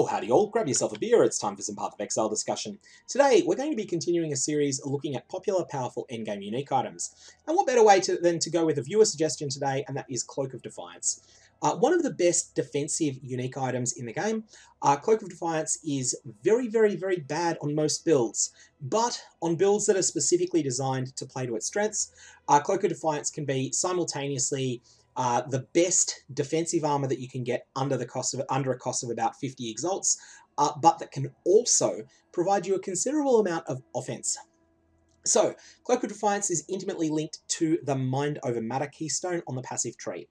Oh, howdy all, grab yourself a beer, it's time for some Path of Exile discussion. Today, we're going to be continuing a series looking at popular, powerful endgame unique items. And what better way than to go with a viewer suggestion today, and that is Cloak of Defiance. One of the best defensive unique items in the game. Cloak of Defiance is very bad on most builds, but on builds that are specifically designed to play to its strengths, Cloak of Defiance can be simultaneously the best defensive armor that you can get under a cost of about 50 exalts, but that can also provide you a considerable amount of offense. So, Cloak of Defiance is intimately linked to the Mind Over Matter keystone on the passive tree.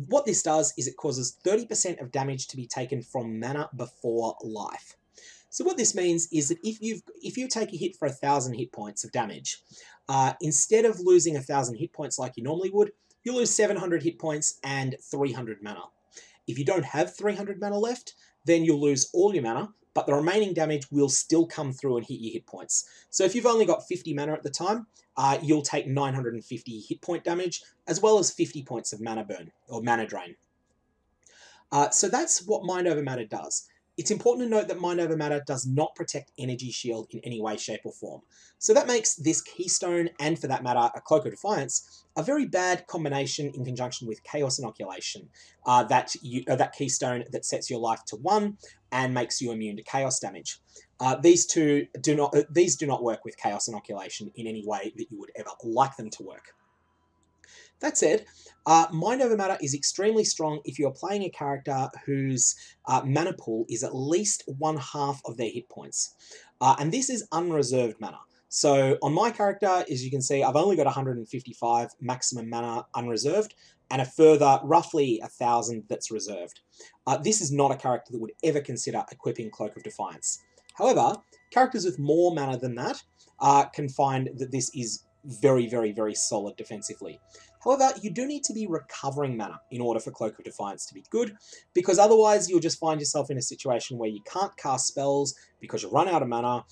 What this does is it causes 30% of damage to be taken from mana before life. So what this means is that if you take a hit for 1,000 hit points of damage, instead of losing 1,000 hit points like you normally would, you lose 700 hit points and 300 mana. If you don't have 300 mana left, then you'll lose all your mana, but the remaining damage will still come through and hit your hit points. So if you've only got 50 mana at the time, you'll take 950 hit point damage, as well as 50 points of mana burn, or mana drain. So that's what Mind Over Matter does. It's important to note that Mind Over Matter does not protect Energy Shield in any way, shape, or form. So that makes this keystone, and for that matter, a Cloak of Defiance, a very bad combination in conjunction with Chaos Inoculation. That keystone that sets your life to 1 and makes you immune to chaos damage. These do not work with Chaos Inoculation in any way that you would ever like them to work. That said, Mind Over Matter is extremely strong if you're playing a character whose mana pool is at least 1/2 of their hit points. And this is unreserved mana. So on my character, as you can see, I've only got 155 maximum mana unreserved, and a further roughly 1,000 that's reserved. This is not a character that would ever consider equipping Cloak of Defiance. However, characters with more mana than that can find that this is very solid defensively. However, you do need to be recovering mana in order for Cloak of Defiance to be good, because otherwise you'll just find yourself in a situation where you can't cast spells because you run out of mana,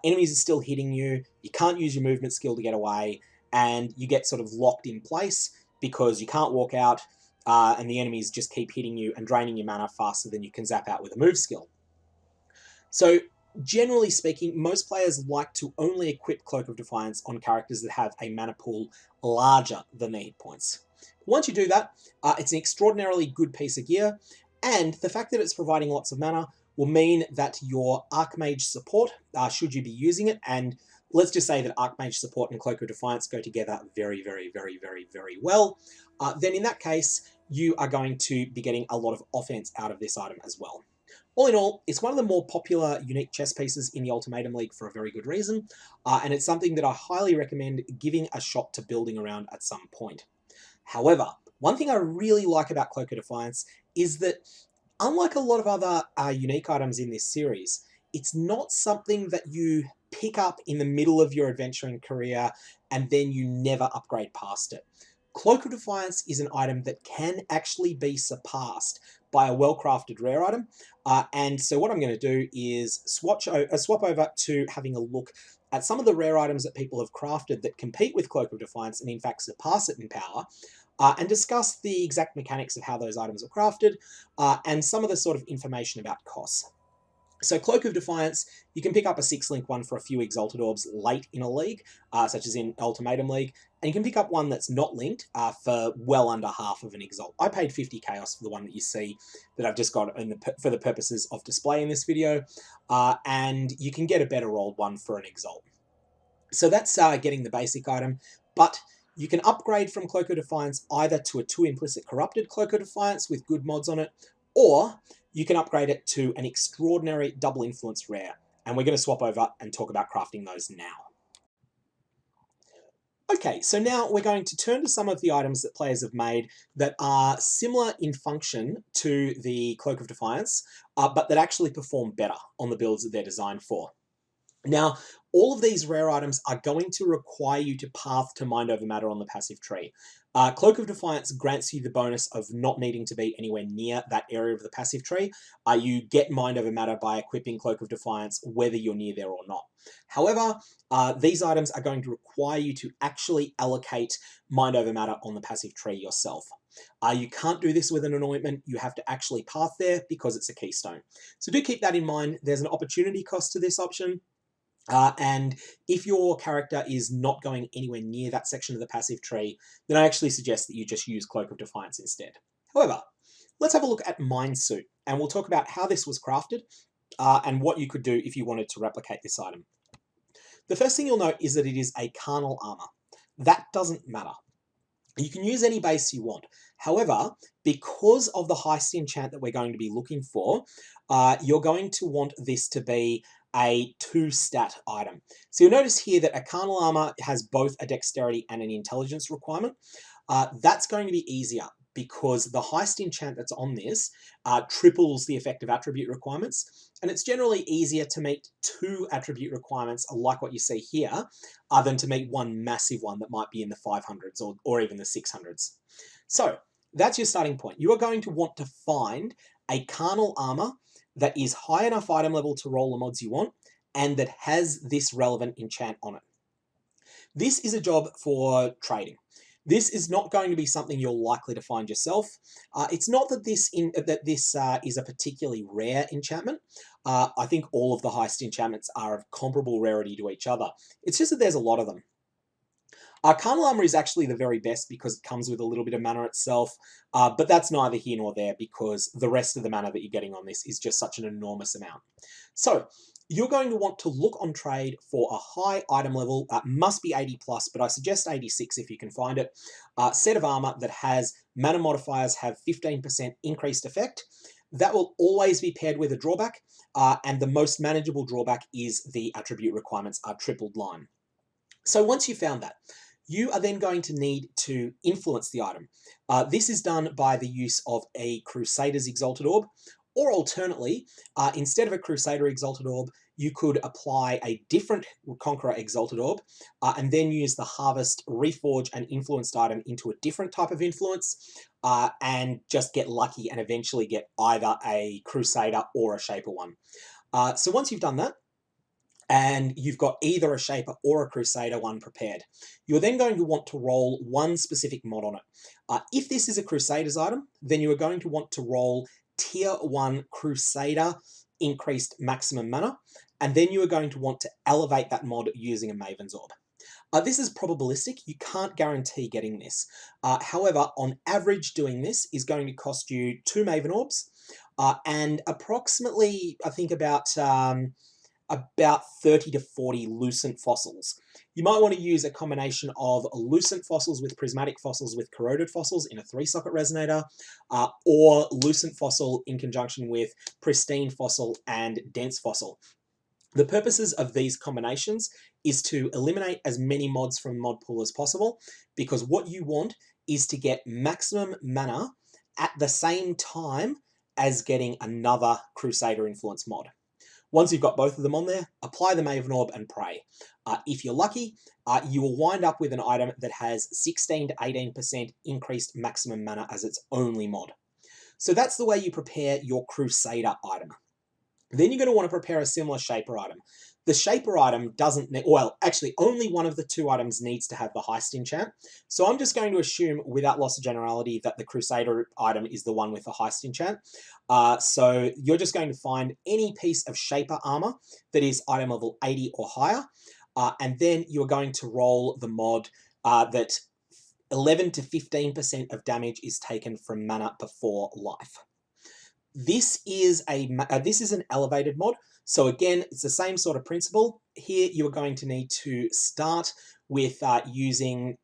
enemies are still hitting you, you can't use your movement skill to get away, and you get sort of locked in place because you can't walk out, and the enemies just keep hitting you and draining your mana faster than you can zap out with a move skill. So, generally speaking, most players like to only equip Cloak of Defiance on characters that have a mana pool larger than their hit points. Once you do that, it's an extraordinarily good piece of gear, and the fact that it's providing lots of mana will mean that your Archmage support, should you be using it, and let's just say that Archmage support and Cloak of Defiance go together very well, then in that case, you are going to be getting a lot of offense out of this item as well. All in all, it's one of the more popular unique chess pieces in the Ultimatum League for a very good reason, and it's something that I highly recommend giving a shot to building around at some point. However, one thing I really like about Cloak of Defiance is that, unlike a lot of other unique items in this series, it's not something that you pick up in the middle of your adventuring career and then you never upgrade past it. Cloak of Defiance is an item that can actually be surpassed by a well-crafted rare item, and so what I'm going to do is swap over to having a look at some of the rare items that people have crafted that compete with Cloak of Defiance and in fact surpass it in power, and discuss the exact mechanics of how those items are crafted, and some of the sort of information about costs. So Cloak of Defiance, you can pick up a 6-link one for a few Exalted Orbs late in a league, such as in Ultimatum League, and you can pick up one that's not linked for well under half of an Exalt. I paid 50 Chaos for the one that you see that I've just got for the purposes of display in this video, and you can get a better rolled one for an Exalt. So that's getting the basic item, but you can upgrade from Cloak of Defiance either to a 2 Implicit Corrupted Cloak of Defiance with good mods on it, or you can upgrade it to an extraordinary double influence rare, and we're going to swap over and talk about crafting those now. Okay, so now we're going to turn to some of the items that players have made that are similar in function to the Cloak of Defiance, but that actually perform better on the builds that they're designed for. Now, all of these rare items are going to require you to path to Mind Over Matter on the passive tree. Cloak of Defiance grants you the bonus of not needing to be anywhere near that area of the passive tree. You get Mind Over Matter by equipping Cloak of Defiance whether you're near there or not. However, these items are going to require you to actually allocate Mind Over Matter on the passive tree yourself. You can't do this with an anointment. You have to actually path there because it's a keystone. So do keep that in mind. There's an opportunity cost to this option. And if your character is not going anywhere near that section of the passive tree, then I actually suggest that you just use Cloak of Defiance instead. However, let's have a look at Mind Suit, and we'll talk about how this was crafted and what you could do if you wanted to replicate this item. The first thing you'll note is that it is a carnal armor. That doesn't matter. You can use any base you want. However, because of the heist enchant that we're going to be looking for, you're going to want this to be a 2-stat item. So you'll notice here that a carnal armor has both a dexterity and an intelligence requirement. That's going to be easier because the heist enchant that's on this triples the effective attribute requirements, and it's generally easier to meet 2 attribute requirements like what you see here than to meet one massive one that might be in the 500s or even the 600s. So that's your starting point. You are going to want to find a carnal armor that is high enough item level to roll the mods you want and that has this relevant enchant on it. This is a job for trading. This is not going to be something you're likely to find yourself. It's not that this is a particularly rare enchantment. I think all of the heist enchantments are of comparable rarity to each other. It's just that there's a lot of them. Carnal Armor is actually the very best because it comes with a little bit of mana itself, but that's neither here nor there because the rest of the mana that you're getting on this is just such an enormous amount. So you're going to want to look on trade for a high item level, must be 80 plus, but I suggest 86 if you can find it, set of armor that has mana modifiers have 15% increased effect. That will always be paired with a drawback, and the most manageable drawback is the attribute requirements are tripled line. So once you've found that, you are then going to need to influence the item. This is done by the use of a Crusader's Exalted Orb, or alternately, instead of a Crusader Exalted Orb, you could apply a different Conqueror Exalted Orb, and then use the Harvest, Reforge, and Influenced item into a different type of influence, and just get lucky and eventually get either a Crusader or a Shaper one. So once you've done that, and you've got either a Shaper or a Crusader one prepared, you're then going to want to roll one specific mod on it. If this is a Crusader's item, then you are going to want to roll Tier 1 Crusader increased maximum mana, and then you are going to want to elevate that mod using a Maven's Orb. This is probabilistic. You can't guarantee getting this. However, on average, doing this is going to cost you 2 Maven Orbs and approximately, I think, about 30 to 40 Lucent Fossils. You might want to use a combination of Lucent Fossils with Prismatic Fossils with Corroded Fossils in a 3-socket resonator, or Lucent Fossil in conjunction with Pristine Fossil and Dense Fossil. The purposes of these combinations is to eliminate as many mods from the mod pool as possible, because what you want is to get maximum mana at the same time as getting another Crusader Influence mod. Once you've got both of them on there, apply the Maven Orb and pray. If you're lucky, you will wind up with an item that has 16 to 18% increased maximum mana as its only mod. So that's the way you prepare your Crusader item. Then you're going to want to prepare a similar Shaper item. The Shaper item doesn't, well, actually only one of the 2 items needs to have the Heist enchant. So I'm just going to assume, without loss of generality, that the Crusader item is the one with the Heist enchant. So you're just going to find any piece of Shaper armor that is item level 80 or higher, and then you're going to roll the mod that 11 to 15% of damage is taken from mana before life. This is an elevated mod, so again, it's the same sort of principle. Here you are going to need to start with using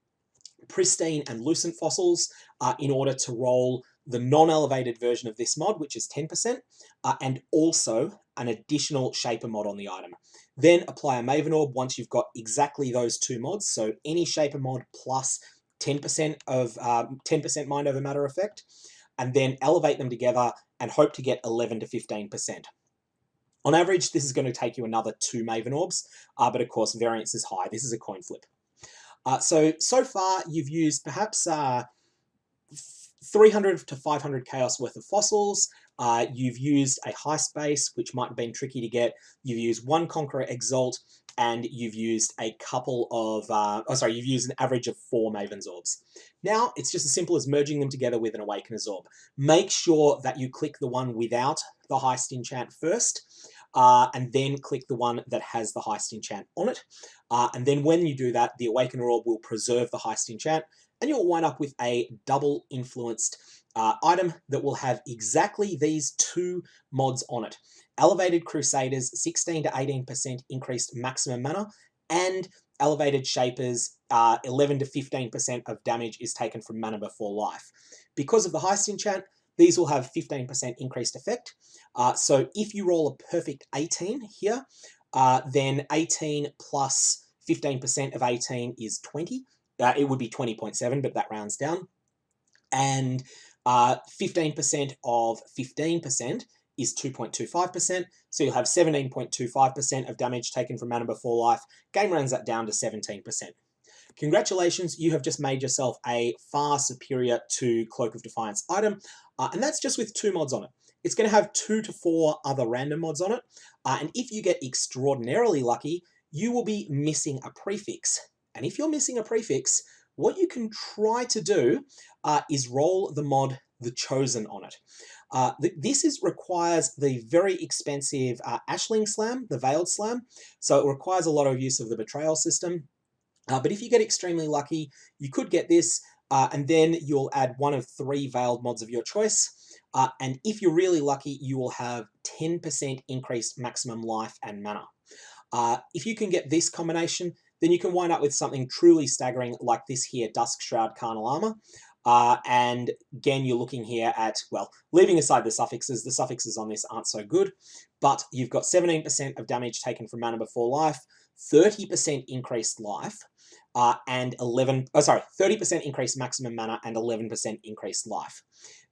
Pristine and Lucent Fossils in order to roll the non-elevated version of this mod, which is 10%, and also an additional Shaper mod on the item. Then apply a Maven Orb once you've got exactly those 2 mods, so any Shaper mod plus 10% of 10% Mind Over Matter effect, and then elevate them together and hope to get 11 to 15%. On average, this is going to take you another 2 Maven Orbs, but of course, variance is high. This is a coin flip. So far, you've used perhaps 300 to 500 Chaos worth of fossils. You've used a Heist base, which might have been tricky to get. You've used 1 Conqueror Exalt, and you've used a couple of, you've used an average of 4 Maven's Orbs. Now, it's just as simple as merging them together with an Awakener's Orb. Make sure that you click the one without the Heist enchant first, and then click the one that has the Heist enchant on it. And then when you do that, the Awakener Orb will preserve the Heist enchant, and you'll wind up with a double influenced item that will have exactly these 2 mods on it. Elevated Crusaders, 16 to 18% increased maximum mana, and Elevated Shapers, 11 to 15% of damage is taken from mana before life. Because of the Heist enchant, these will have 15% increased effect. So if you roll a perfect 18 here, then 18 plus 15% of 18 is 20. It would be 20.7, but that rounds down. And 15% of 15% is 2.25%, so you'll have 17.25% of damage taken from mana before life. Game rounds that down to 17%. Congratulations, you have just made yourself a far superior to Cloak of Defiance item, and that's just with 2 mods on it. It's going to have 2 to 4 other random mods on it, and if you get extraordinarily lucky, you will be missing a prefix. And if you're missing a prefix, what you can try to do is roll the mod The Chosen on it. This requires the very expensive Ashling Slam, the Veiled Slam, so it requires a lot of use of the Betrayal system. But if you get extremely lucky, you could get this, and then you'll add 1 of 3 Veiled mods of your choice. And if you're really lucky, you will have 10% increased maximum life and mana. If you can get this combination, then you can wind up with something truly staggering like this here, Dusk Shroud Carnal Armor. And again, you're looking here at, well, leaving aside the suffixes on this aren't so good, but you've got 17% of damage taken from mana before life, 30% increased life, and 30% increased maximum mana and 11% increased life.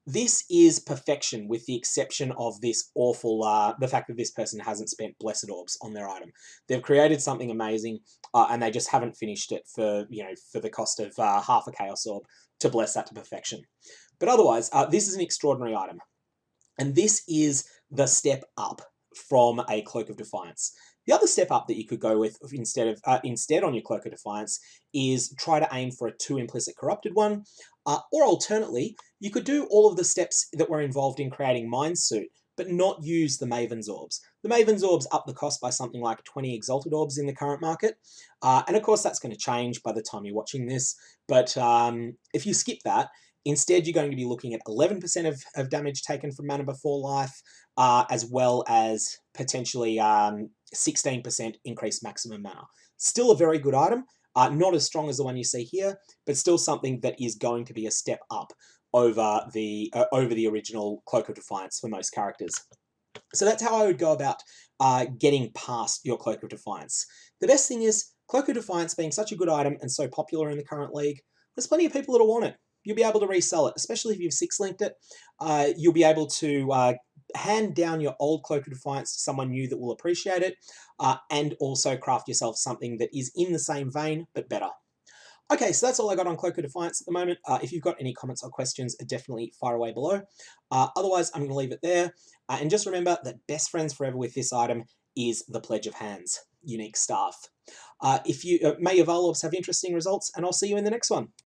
This is perfection, with the exception of this awful, the fact that this person hasn't spent Blessed Orbs on their item. They've created something amazing, and they just haven't finished it for, for the cost of half a Chaos Orb to bless that to perfection. But otherwise, this is an extraordinary item. And this is the step up from a Cloak of Defiance. The other step up that you could go with instead on your Cloak of Defiance is try to aim for a 2 implicit corrupted one, or alternately, you could do all of the steps that were involved in creating Mind Suit, but not use the Maven's Orbs. The Maven's Orbs up the cost by something like 20 Exalted Orbs in the current market, and of course that's going to change by the time you're watching this, but if you skip that, instead you're going to be looking at 11% of damage taken from mana before life, as well as potentially 16% increased maximum mana. Still a very good item, not as strong as the one you see here, but still something that is going to be a step up over the original Cloak of Defiance for most characters. So that's how I would go about getting past your Cloak of Defiance. The best thing is, Cloak of Defiance being such a good item and so popular in the current league, there's plenty of people that'll want it. You'll be able to resell it, especially if you've 6-linked it. You'll be able to hand down your old Cloak of Defiance to someone new that will appreciate it, and also craft yourself something that is in the same vein, but better. Okay, so that's all I got on Cloak of Defiance at the moment. If you've got any comments or questions, definitely fire away below. Otherwise, I'm going to leave it there. And just remember that best friends forever with this item is the Pledge of Hands, unique staff. May your Val Orbs have interesting results, and I'll see you in the next one.